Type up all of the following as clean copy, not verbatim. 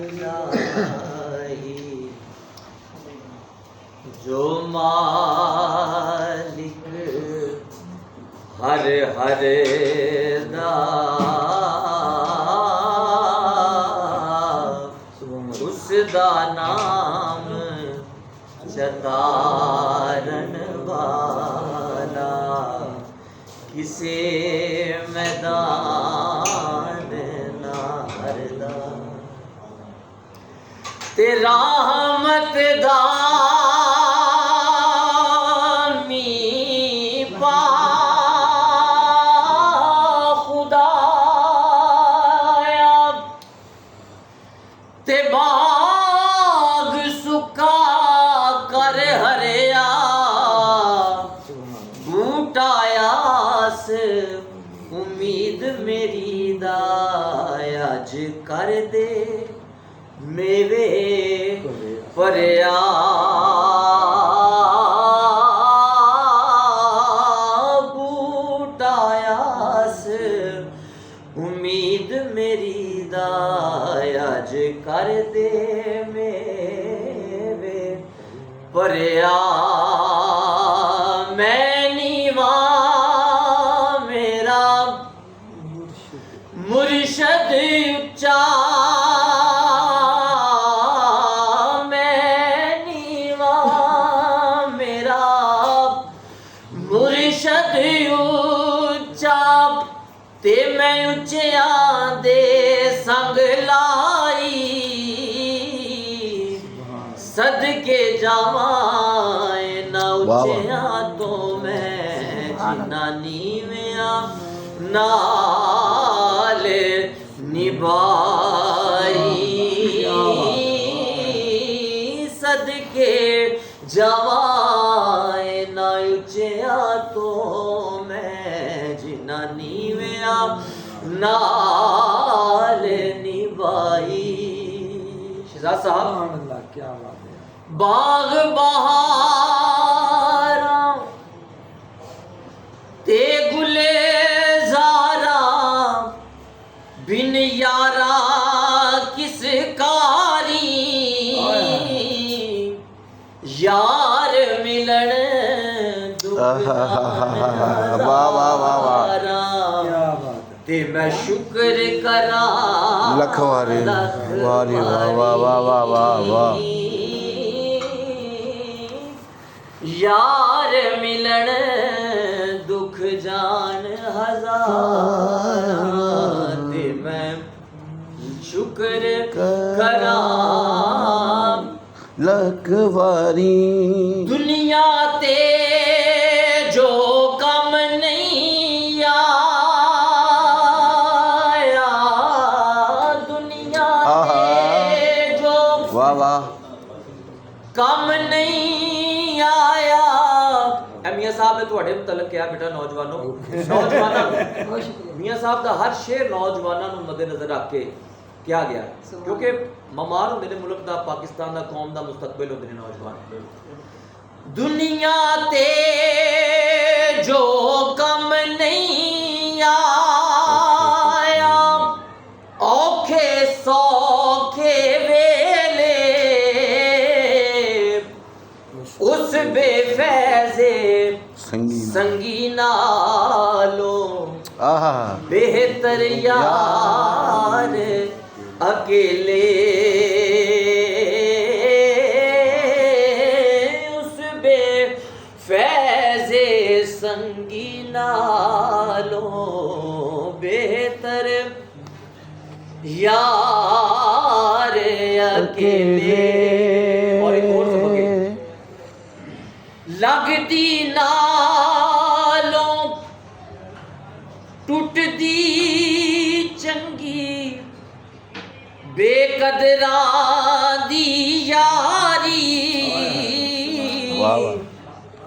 इलाही जो मालिक हर हर दा उसदा नाम चतारन वाला किसे मैदान ना हरदा ते रहमत दा ते बाग सुका कर हरिया बूटायास उम्मीद मेरी दायाज कर दे मेवे परया बूटायास उम्मीद मेरी दायाज कर दे मेरे परया मैं नीवा मेरा मुर्शद उच्चा मैं नीवा मेरा मुर्शद उच्चा ते मैं उच्चियां दे संग लाई सदके जावां ना उच्चियां तो मैं जिन्ना नीविया नाल निभाई सदके जावां ना उच्चियां तो मैं जिन्ना नीविया नाल निभाई। शहजाद साहब क्या बात है। बाग बहारा ते गुलेजारा बिन यारा किस कारी यार मिलन दुख वाह वाह वाह वाह ते मैं शुक्र करा लख वारे वारे वाह वाह वाह वाह वाह वाह यार मिलन दुख जान हजार ते मैं शुक्र करा लख वारी दुनिया ते जो कम नहीं आया दुनिया ते जो वाह वाह कम नहीं आया। मियां साहब ने ਤੁਹਾਡੇ ਮੁਤਲਕ ਕਿਹਾ ਬੇਟਾ ਨੌਜਵਾਨੋ मियां साहब ਦਾ ਹਰ ਸ਼ੇਰ ਨੌਜਵਾਨਾਂ ਨੂੰ ਮੱਦੇਨਜ਼ਰ ਰੱਖ ਕੇ ਕਿਹਾ ਗਿਆ ਕਿਉਂਕਿ ਮਮਾਰ ਹੁੰਦੇ ਨੇ ਮੁਲਕ ਦਾ ਪਾਕਿਸਤਾਨ ਦਾ ਕੌਮ ਦਾ ਮੁਸਤਕਬਲ ਹੁੰਦੇ ਨੇ ਨੌਜਵਾਨ। ਦੁਨੀਆ ਤੇ ਜੋ ਕਮ ਨਹੀਂ ਆਇਆ ਔਖੇ ਸੌਖੇ ਵੇਲੇ उस बेफैज़े संगी नालों बेहतर यार अकेले उस बेफैज़े संगी नालों बेहतर यार अकेले। और एक और सबक लगदी नालों टुटदी चंगी बेकदरा दी यारी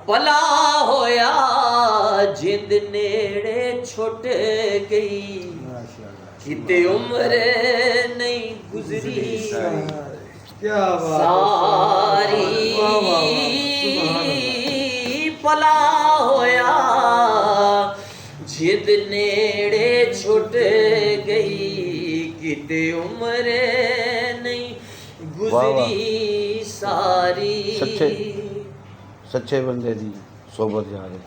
भला होया जिंद नेड़े छुट गई किते उम्र नहीं गुजरी क्या सारी भला होया जिद नेड़े छुट गई किते उम्र नहीं गुजरी सारी। सच्चे बंदे दी सोबत यार है।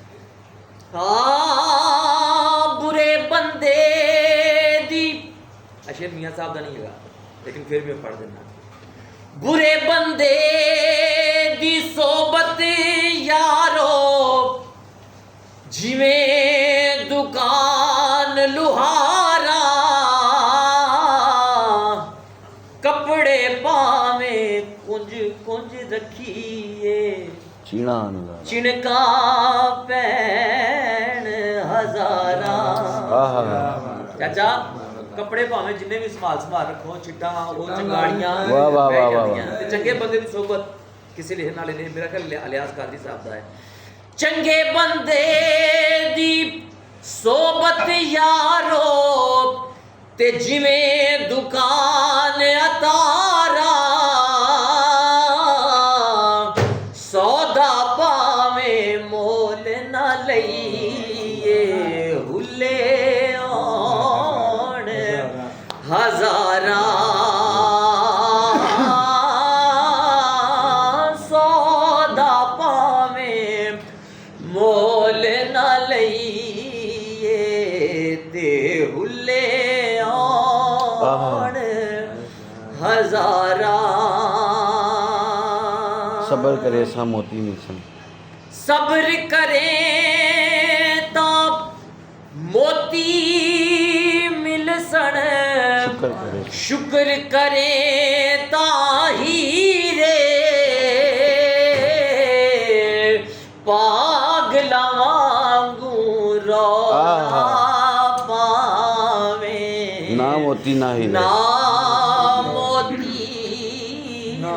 हाँ बुरे बंदे दी, अशेर मियाँ साहब का नहीं लगा लेकिन फिर भी मैं पढ़ देना। बुरे बंदे दी सोबत यारो, जिवें दुकान लुहारा, कपड़े पावे कुंज कुंज रखिए, चिणका पैन हजारा। चाचा कपड़े भावें जिन्ने भी संभाल रखो, चिट्टा वो चंगाड़ियां ते चंगे बंदे दी सोबत किसी लिखने वाले ने, मेरा ख्याल अलियास कादरी साहब दा है। चंगे बंदे दी सोबत यारो, ते जिवें दुकान अतारा, सौदा पावें मोल न लईए, हुले आउण हजारा, सौदा पावें मोल न लईए, ते हुले आउण हजारा। सबर करे सा मोती मिलसन, सब्र करें तो मोती मिलसन, शुक्र करें तो हीरे, पागला वांगू रोना पावे, ना मोती ना हीरे, ना मोती ना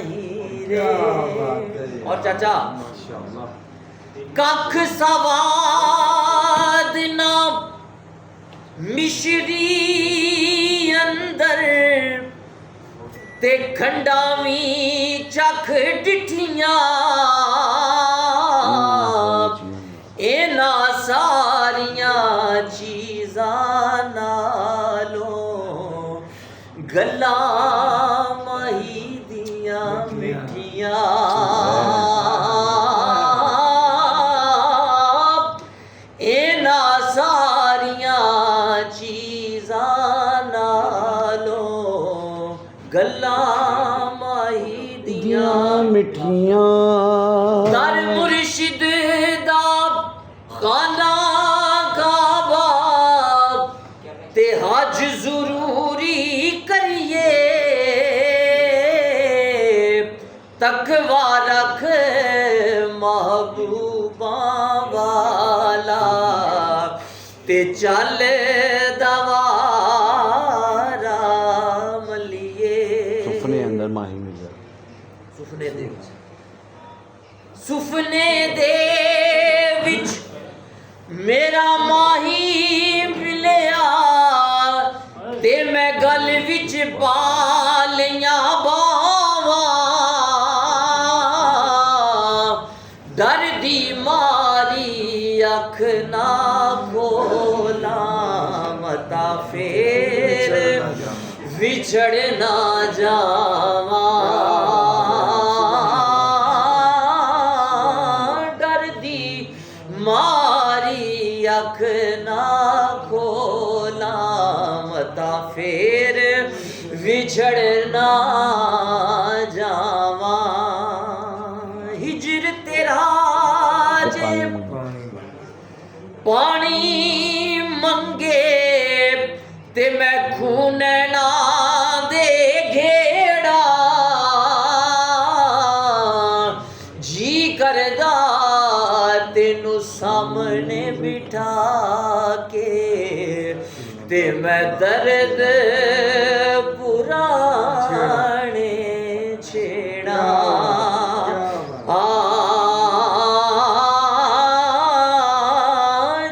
हीरे। और चाचा कख सवाद ना मिश्री अंदर, ते खंडावी चख डिठियां, इना सारियां चीज़ां नालों गल्लां माही दियां मिठियां, इना सारियां चीज़ां नालों गल्लां माही दियां मिठियां। दर मुर्शिद दा खाना काबा, ते हज जरूरी करिए, तकवा रख महबूबा वाला, ते चल दवारा मलिए। सुपने अंदर माही मिल, सुपने दे विच, सुपने दे विच मेरा माही मिलिया, ते मैं गल विच पालियां बावां, डर दी मारी अख ना खोला, मता फेर विछड़ ना जावा, डर दी मारी अख ना खोला, मता फेर विछड़ ना जावा। हिजर तेरा जे पानी मंगे, ते मैं खून ना दे घेड़ा, जी करदा तेनू सामने बिठा के, ते मैं दर्द पुराने छेड़ा,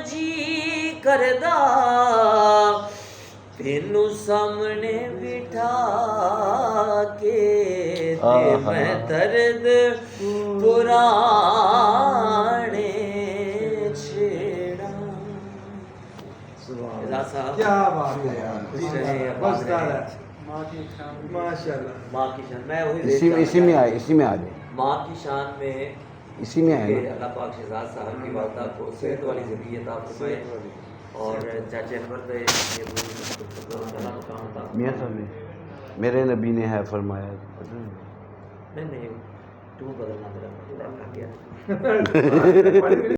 जी करदा तेनू सामने बिठा के, ते मैं दर्द पुराने छेड़ा। क्या बात है यार, खुश रहे, आबाद रहे। माशाल्लाह। माँ की शान, मैं वही इसी में इसी में आए, इसी में आ जाए, माँ की शान में इसी में आए कि ना। अल्लाह पाक शहजाद साहब की वालदा को सेहत वाली ज़िंदगी अता फरमाए और चाचा अनवर भाई ये पूरी मकाम था। मियाँ साहब ने मेरे नबी ने है फरमाया, नहीं तू बदलना मेरा,